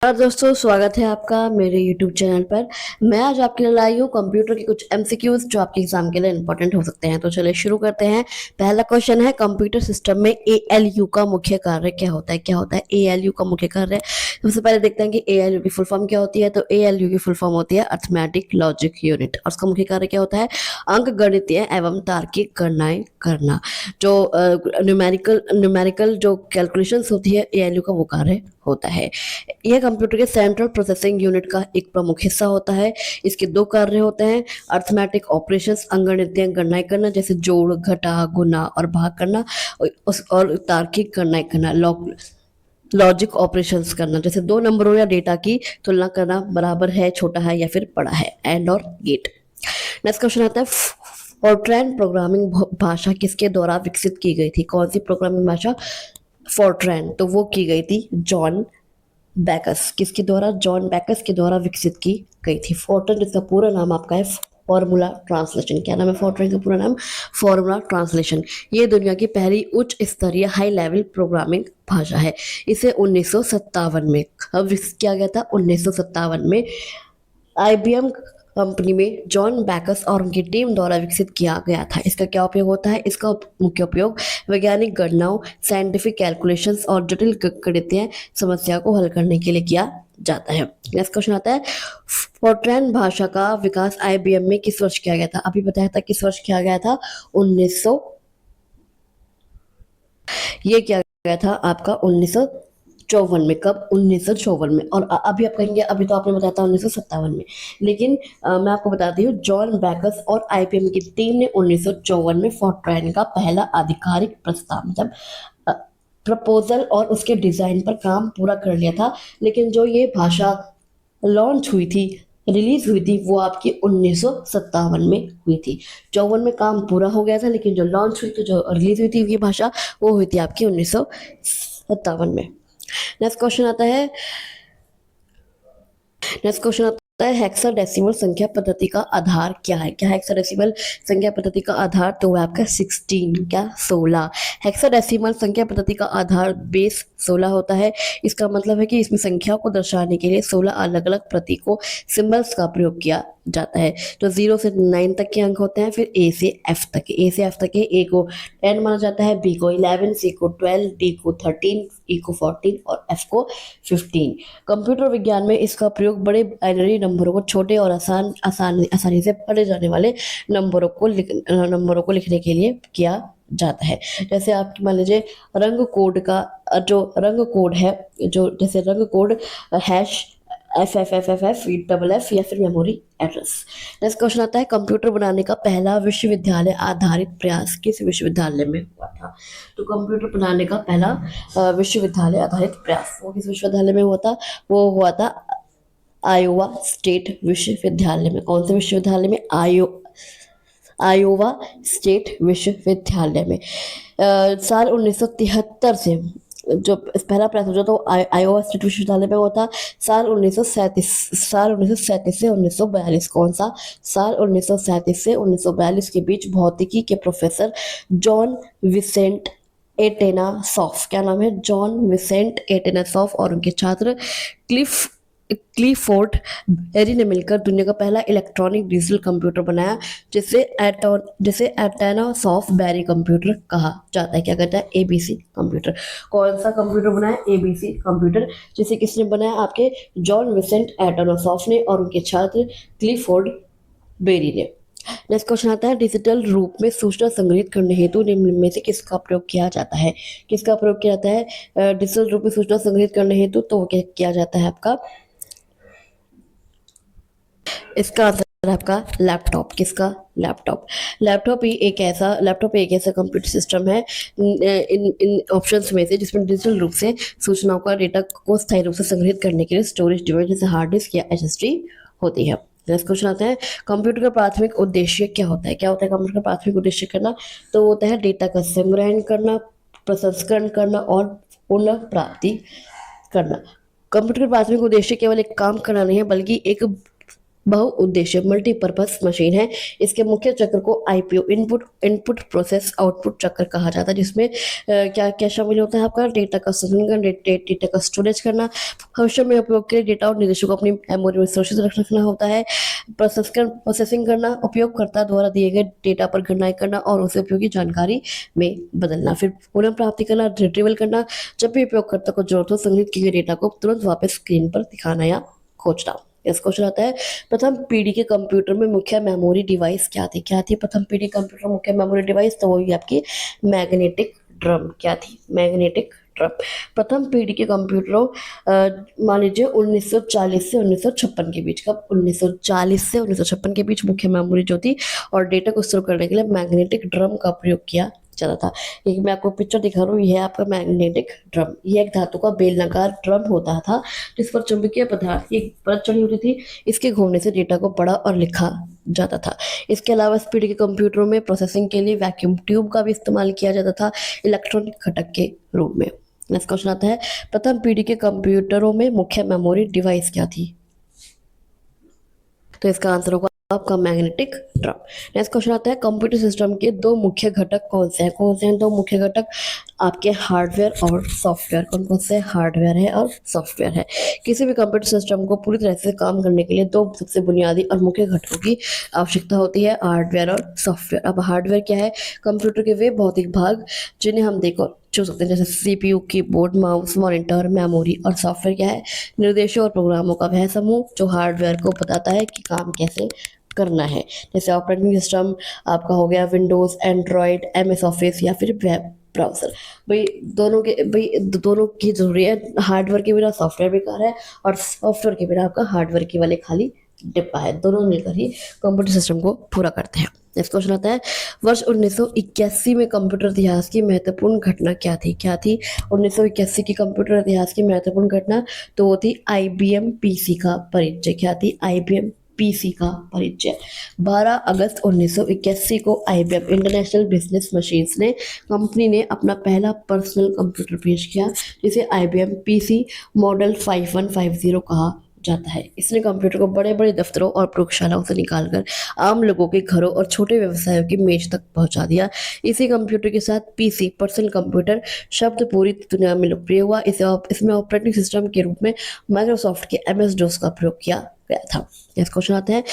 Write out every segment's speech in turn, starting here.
और दोस्तों स्वागत है आपका मेरे YouTube चैनल पर। मैं आज आपके लिए लाई हूँ कंप्यूटर के कुछ MCQs जो आपके एग्जाम के लिए इंपॉर्टेंट हो सकते हैं। तो चलिए शुरू करते हैं। पहला क्वेश्चन है, कंप्यूटर सिस्टम में ALU का मुख्य कार्य क्या होता है? क्या होता है ALU का मुख्य कार्य? सबसे पहले देखते हैं कि ALU की फुल फॉर्म क्या होती है। तो ALU की फुल फॉर्म होती है अर्थमेटिक लॉजिक यूनिट, और उसका मुख्य कार्य क्या होता है? अंक गणितीय एवं तार्किक गणनाएं करना। जो न्यूमेरिकल जो कैलकुलेशंस होती है ALU का वो कार्य होता है। यह कंप्यूटर के सेंट्रल प्रोसेसिंग यूनिट का एक प्रमुख हिस्सा होता है। इसके दो कार्य होते हैं, अर्थमेटिक ऑपरेशंस अंगणितीय गणनाएं करना जैसे जोड़ घटा गुना और भाग करना, और तार्किक गणनाएं करना लॉजिक ऑपरेशंस करना जैसे दो नंबरों या डेटा की तुलना करना, बराबर है, छोटा है या फिर बड़ा है, एंड और गेट। नेक्स्ट क्वेश्चन आता है, फॉरट्रैन प्रोग्रामिंग भाषा किसके द्वारा विकसित की गई थी? कौन सी प्रोग्रामिंग भाषा? फॉरट्रैन, तो वो की गई थी जॉन बैकस। किसके द्वारा? जॉन बैकस के द्वारा विकसित की गई थी। फोर्ट्रैन जिसका पूरा नाम आपका है फॉर्मूला ट्रांसलेशन। क्या नाम है फोर्ट्रैन का पूरा नाम? Formula translation. ये दुनिया की पहली उच्च स्तरीय हाई लेवल प्रोग्रामिंग भाषा है। इसे 1957 में कब विकसित किया गया था? 1957 में IBM कंपनी में जॉन बैकस और उनकी टीम द्वारा विकसित किया गया था। इसका क्या उपयोग होता है? इसका मुख्य उपयोग वैज्ञानिक गणनाओं, साइंटिफिक कैलकुलेशंस और जटिल गणितीय समस्या को हल करने के लिए किया जाता है। नेक्स्ट क्वेश्चन आता है, फोर्ट्रैन भाषा का विकास IBM में किस वर्ष किया गया था? अभी बताया था किस वर्ष किया गया था? 1900, ये किया गया था आपका 1954 में। कब? 1954 में। और अभी आप कहेंगे अभी तो आपने बताया था 1957 में, लेकिन मैं आपको बताती हूँ जॉन बैकस और IBM की टीम ने 1954 में फोर्ट्रैन का पहला आधिकारिक प्रस्ताव मतलब प्रपोजल और उसके डिजाइन पर काम पूरा कर लिया था। लेकिन जो ये भाषा लॉन्च हुई थी, रिलीज हुई थी, वो आपकी 1957 में हुई थी। 54 में काम पूरा हो गया था, लेकिन जो लॉन्च हुई थी, जो रिलीज हुई थी ये भाषा, वो हुई थी आपकी 1957 में। नेक्स्ट क्वेश्चन आता है, नेक्स्ट क्वेश्चन आता है, हेक्साडेसिमल संख्या पद्धति का आधार क्या है? क्या है हेक्साडेसिमल संख्या पद्धति का आधार? तो वो आपका 16, क्या 16। हेक्साडेसिमल संख्या पद्धति का आधार बेस 16 होता है। इसका मतलब है कि इसमें संख्या को दर्शाने के लिए 16 अलग अलग प्रतीकों, सिंबल्स का प्रयोग किया जाता है। तो 0 से 9 तक के अंक होते हैं, फिर A से F तक के। A से F तक के A को 10 माना जाता है, B को 11, C को 12, D को 13, E को 14 और F को 15। कंप्यूटर विज्ञान में इसका प्रयोग बड़े बाइनरी नंबरों को छोटे और आसानी से पढ़े जाने वाले नंबरों को लिखने के लिए किया जाता है। जैसे आप मान लीजिए रंग कोड का जो रंग कोड है, जो जैसे रंग code hash FFFFF double F या फिर मेमोरी एड्रेस। नेक्स्ट क्वेश्चन आता है, कंप्यूटर बनाने का पहला विश्वविद्यालय आधारित प्रयास किस विश्वविद्यालय में हुआ था? तो कंप्यूटर बनाने का पहला विश्वविद्यालय आधारित प्रयास वो किस विश्वविद्यालय में हुआ था? वो हुआ था आयोवा स्टेट विश्वविद्यालय में। कौन से विश्वविद्यालय में? आयोवा स्टेट विश्वविद्यालय में। साल 1973 से जो पहला प्रयास हुआ तो आयोवा स्टेट विश्वविद्यालय में हुआ था। साल 1937 से 1942। कौन सा? साल 1937 से 1942 के बीच भौतिकी के प्रोफेसर जॉन विसेंट एटेनासॉफ, क्या नाम है? जॉन विसेंट एटेनासॉफ और उनके छात्र क्लिफोर्ड बेरी ने मिलकर दुनिया का पहला इलेक्ट्रॉनिक डिजिटल कंप्यूटर बनाया, जिसे एटेनासॉफ बेरी कंप्यूटर कहा जाता है। क्या कहता है? ABC computer. कौन सा कंप्यूटर बनाया? ABC कंप्यूटर, जिसे किसने बनाया? आपके जॉन विसेंट एटेनासॉफ ने और उनके छात्र क्लिफोर्ड बेरी ने। नेक्स्ट क्वेश्चन आता है, डिजिटल रूप में सूचना संग्रहित करने हेतु निम्न में से किसका प्रयोग किया जाता है? किसका प्रयोग किया जाता है डिजिटल रूप में सूचना संग्रहित करने हेतु? तो वो क्या किया जाता है आपका? इसका आंसर है आपका लैपटॉप। किसका? लैपटॉप। लैपटॉप एक ऐसा कंप्यूटर सिस्टम है इन ऑप्शंस में से जिसमें डिजिटल रूप से सूचनाओं का डेटा को स्थायी रूप से संग्रहित करने के लिए स्टोरेज डिवाइस जैसे हार्ड डिस्क या SSD होती है। नेक्स्ट क्वेश्चन आता है, कंप्यूटर का प्राथमिक उद्देश्य क्या होता है? क्या होता है कंप्यूटर का प्राथमिक उद्देश्य करना? तो होता है डेटा का संग्रहण करना, प्रसंस्करण करना और पुनः प्राप्ति करना। कंप्यूटर का प्राथमिक उद्देश्य केवल एक काम करना नहीं है, बल्कि एक बहुउद्देश्य मल्टीपर्पस मशीन है। इसके मुख्य चक्र को आईपीओ इनपुट प्रोसेस आउटपुट चक्र कहा जाता है, जिसमें क्या क्या शामिल होता है आपका डेटा का संग्रहण, डेटा का स्टोरेज करना, भविष्य में उपयोग के लिए डेटा और निर्देशों को अपनी मेमोरी में सुरक्षित रखना होता है, प्रोसेसिंग करना, उपयोगकर्ता द्वारा दिए गए डेटा पर गणनाएं करना और उसे उपयोगी जानकारी में बदलना, फिर पुनः प्राप्ति करना, रिट्रीवल करना, जब भी उपयोगकर्ता को जरूरत हो संग्रहित किए गए डेटा को तुरंत वापस स्क्रीन पर दिखाना या खोजना। इस क्वेश्चन आता है, प्रथम पीढ़ी के कंप्यूटर में मुख्य मेमोरी डिवाइस क्या थी प्रथम पीढ़ी कंप्यूटर मुख्य मेमोरी डिवाइस, तो वही आपकी मैग्नेटिक ड्रम। क्या थी? Magnetic drum. प्रथम पीढ़ी के कंप्यूटरों मान लीजिए 1940 से 1956 के बीच, कब? 1940 से 1956 के बीच मुख्य मेमोरी जो थी और डेटा को स्टोर करने के लिए मैग्नेटिक ड्रम का प्रयोग किया जाता था। एक मैं आपको पिक्चर दिखा रहा हूँ, यह है आपका मैग्नेटिक ड्रम। ये एक धातु का बेलनाकार ड्रम होता था जिस पर चुंबकीय पदार्थ की एक परत चढ़ी होती थी। इसके घूमने से डेटा को पढ़ा और लिखा जाता था। इसके अलावा इस पीढ़ी के कंप्यूटरों में प्रोसेसिंग के लिए वैक्यूम ट्यूब का भी इस्तेमाल किया जाता था इलेक्ट्रॉनिक घटक के रूप में। नेक्स्ट क्वेश्चन आता है, प्रथम पीढ़ी के कंप्यूटरों में मुख्य मेमोरी डिवाइस क्या थी? तो इसका आंसर होगा आपका मैग्नेटिक ड्रम। नेक्स्ट क्वेश्चन आता है, कंप्यूटर सिस्टम के दो मुख्य घटक कौन से हैं दो मुख्य घटक? आपके हार्डवेयर और सॉफ्टवेयर। कौन कौन से? हार्डवेयर है और सॉफ्टवेयर है। किसी भी कंप्यूटर सिस्टम को पूरी तरह से काम करने के लिए दो सबसे बुनियादी और मुख्य घटकों की आवश्यकता होती है, हार्डवेयर और सॉफ्टवेयर। अब हार्डवेयर क्या है? कंप्यूटर के वे भौतिक भाग जिन्हें हम चुन सकते हैं, जैसे CPU, keyboard, mouse, monitor, memory. और सॉफ्टवेयर क्या है? निर्देशों और प्रोग्रामों का वह समूह जो हार्डवेयर को बताता है कि काम कैसे करना है। जैसे ऑपरेटिंग सिस्टम आपका हो गया विंडोज, एंड्रॉयड, एमएस ऑफिस या फिर वेब ब्राउजर। दोनों की जरूरी है। हार्डवेयर के बिना सॉफ्टवेयर बेकार है और सॉफ्टवेयर के बिना आपका हार्डवेयर की वाले खाली डिब्बा है। दोनों मिलकर ही कंप्यूटर सिस्टम को पूरा करते हैं। नेक्स्ट क्वेश्चन आता है, वर्ष 1981 में कंप्यूटर इतिहास की महत्वपूर्ण घटना क्या थी? 1981 की कंप्यूटर इतिहास की महत्वपूर्ण घटना तो वो थी आईबीएम पीसी का परिचय। क्या थी? आईबीएम पीसी का परिचय। 12 अगस्त 1981 को आईबीएम इंटरनेशनल बिजनेस मशीन्स ने कंपनी ने अपना पहला पर्सनल कंप्यूटर पेश किया, जिसे आईबीएम पीसी मॉडल 5150 कहा जाता है। इसने कंप्यूटर को बड़े बड़े दफ्तरों और प्रयोगशालाओं से निकालकर आम लोगों के घरों और छोटे व्यवसायों की मेज तक पहुंचा दिया। इसी कंप्यूटर के साथ पीसी पर्सनल कंप्यूटर शब्द पूरी दुनिया में लोकप्रिय हुआ। इसमें ऑपरेटिंग सिस्टम के रूप में माइक्रोसॉफ्ट के एमएस डोस का प्रयोग किया गया था। नेक्स्ट क्वेश्चन आता है,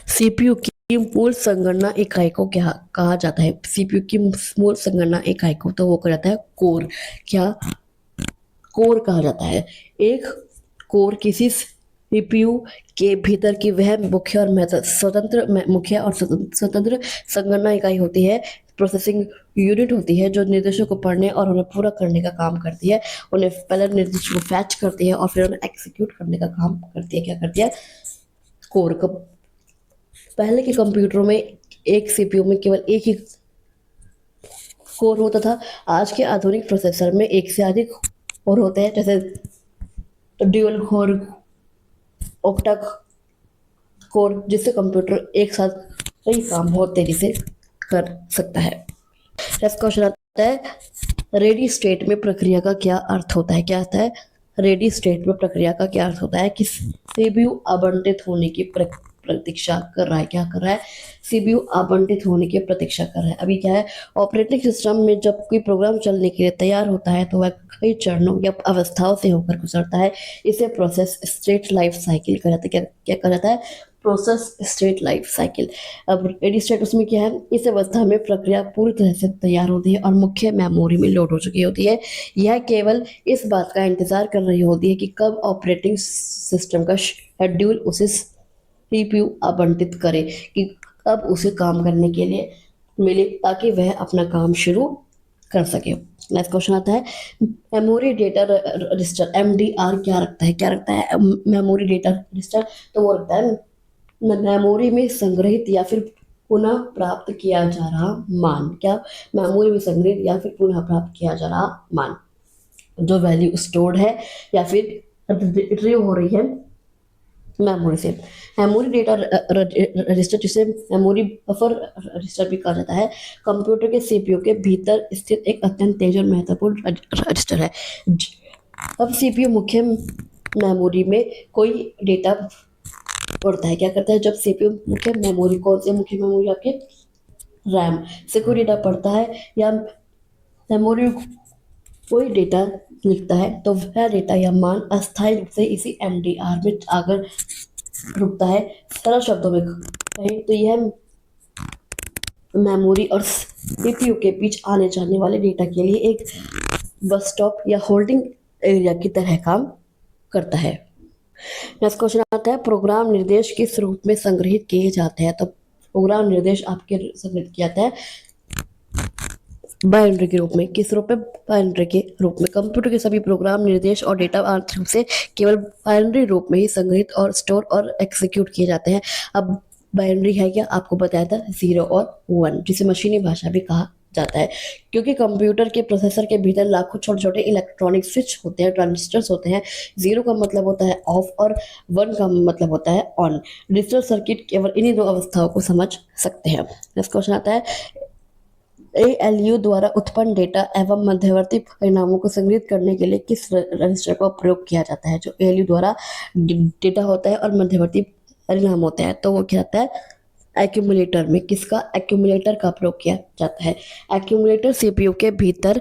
सीपीयू की मूल संगणना इकाई को क्या कहा जाता है? सीपीयू की मूल संगणना इकाई को तो वो कहा जाता है कोर। क्या? कोर कहा जाता है। एक कोर किसी सीपीयू के भीतर की वह मुख्य और स्वतंत्र संगणना इकाई होती है, प्रोसेसिंग यूनिट होती है, जो निर्देशों को पढ़ने और उन्हें पूरा करने का काम करती है। उन्हें पहले निर्देशों को फैच करती है और फिर उन्हें एग्जीक्यूट करने का काम करती है। क्या करती है? कोर। पहले के कंप्यूटरों में एक सीपीयू में केवल एक ही कोर होता था। आज के आधुनिक प्रोसेसर में एक से अधिक कोर होते हैं, जैसे ड्यूल कोर, ऑक्टा कोर, जिससे कंप्यूटर एक साथ कई काम बहुत तेजी से कर सकता है। नेक्स्ट क्वेश्चन आता है, रेडी स्टेट में प्रक्रिया का क्या अर्थ होता है? क्या आता है? रेडी स्टेट में प्रक्रिया का क्या अर्थ होता है? कि सीपीयू आवंटित होने की प्रतीक्षा कर रहा है। क्या कर रहा है? सीपीयू आवंटित होने की प्रतीक्षा कर रहा है। अभी क्या है, ऑपरेटिंग सिस्टम में जब कोई प्रोग्राम चलने के लिए तैयार होता है तो वह कई चरणों या अवस्थाओं से होकर गुजरता है। इसे प्रोसेस स्टेट लाइफ साइकिल कहा जाता है। क्या कहा जाता है? Process state life cycle. अब रेडी स्टेट उसमें क्या है, इस अवस्था में प्रक्रिया पूरी तरह से तैयार होती है और मुख्य मेमोरी में लोड हो चुकी होती है। यह केवल इस बात का इंतजार कर रही होती है कि कब ऑपरेटिंग सिस्टम का शेड्यूल उसे सीपीयू आवंटित करे, कि कब उसे काम करने के लिए मिले ताकि वह अपना काम शुरू कर सके। नेक्स्ट क्वेश्चन आता है, मेमोरी डेटा रजिस्टर एमडीआर क्या रखता है? मेमोरी डेटा रजिस्टर तो वो रखता है मेमोरी में संग्रहित या फिर पुनः प्राप्त किया जा रहा मान। क्या? मेमोरी में संग्रहित या फिर पुनः प्राप्त किया जा रहा मान, जो वैल्यू स्टोर्ड है या फिर रिट्रीव हो रही है मेमोरी से। मेमोरी डेटा रजिस्टर, जिसे मेमोरी बफर रजिस्टर भी कहा जाता है, कंप्यूटर के सीपीयू के भीतर स्थित एक अत्यंत तेज और महत्वपूर्ण रजिस्टर है। अब सीपीयू मुख्य मेमोरी में कोई डेटा पढ़ता है। क्या करता है, जब सीपीयू मुख्य मेमोरी, कौन सी मुख्य मेमोरी आपके, रैम से कोई डेटा पढ़ता है या मेमोरी कोई डेटा लिखता है, तो वह डेटा या मान अस्थायी रूप से इसी एमडीआर में आकर रुकता है। सरल शब्दों में कहें तो यह मेमोरी और सीपीयू के बीच आने जाने वाले डेटा के लिए एक बस स्टॉप या होल्डिंग एरिया की तरह काम करता है। नेक्स्ट क्वेश्चन आता है, प्रोग्राम निर्देश किस रूप में संग्रहित किए जाते हैं। तो प्रोग्राम निर्देश आपके संग्रहित किया जाता है बाइनरी के रूप में। किस रूप में, बाइनरी के रूप में। कंप्यूटर के सभी प्रोग्राम निर्देश और डेटा आंतरिक रूप से केवल बाइनरी रूप में ही संग्रहित और स्टोर और एग्जीक्यूट किए जाते हैं। अब बाइनरी है क्या, आपको बताया था 0 और 1, जिसे मशीनी भाषा भी कहा जाता है। क्योंकि कंप्यूटर के प्रोसेसर के भीतर लाखों छोटे छोटे इलेक्ट्रॉनिक स्विच होते हैं, ट्रांजिस्टर्स होते हैं। 0 का मतलब होता है ऑफ और 1 का मतलब होता है ऑन। डिजिटल सर्किट केवल इन्हीं दो अवस्थाओं को समझ सकते हैं। नेक्स्ट क्वेश्चन आता है, एएलयू द्वारा उत्पन्न डेटा एवं मध्यवर्ती परिणामों को संग्रहित करने के लिए किस रजिस्टर का प्रयोग किया जाता है। जो एएलयू द्वारा डेटा होता है और मध्यवर्ती परिणाम होता है, तो वो क्या होता है, एक्यूमुलेटर में। किसका, एक्यूमुलेटर का प्रयोग किया जाता है। एक्यूमुलेटर सीपीयू के भीतर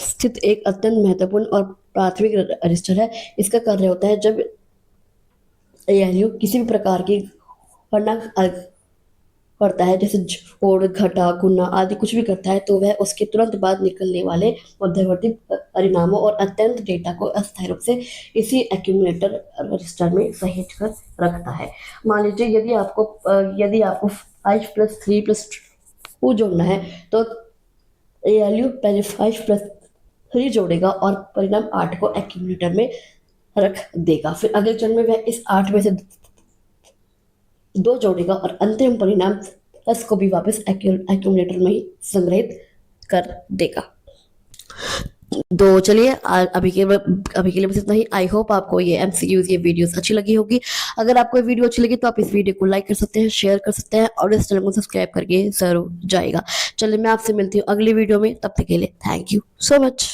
स्थित एक अत्यंत महत्वपूर्ण और प्राथमिक रजिस्टर है। इसका कार्य होता है, जब एएलयू किसी भी प्रकार की गणना करता है, जैसे जोड़, घटा, गुना आदि कुछ भी करता है, तो वह उसके तुरंत बाद निकलने वाले मध्यवर्ती परिणामों और अत्यंत डेटा को अस्थायी रूप से इसी एक्यूमुलेटर रजिस्टर में सहेज कर रखता है। मान लीजिए यदि आपको 5 + 3 + 2 जोड़ना है, तो एएलयू पहले 5 + 3 जोड़ेगा और परिणाम 8 को एक्यूमुलेटर में रख देगा। फिर अगले चरण में वह इस 8 में से 2 जोड़ेगा और अंतिम परिणाम 10 को भी वापस एक्यूमुलेटर में ही संग्रहित कर देगा। तो चलिए अभी के लिए बस इतना ही। आई होप आपको ये एमसीक्यूज, ये वीडियोस अच्छी लगी होगी। अगर आपको ये वीडियो अच्छी लगी तो आप इस वीडियो को लाइक कर सकते हैं, शेयर कर सकते हैं और इस चैनल को सब्सक्राइब करके जरूर जाएगा। चलिए मैं आपसे मिलती हूँ अगली वीडियो में, तब तक के लिए थैंक यू सो मच।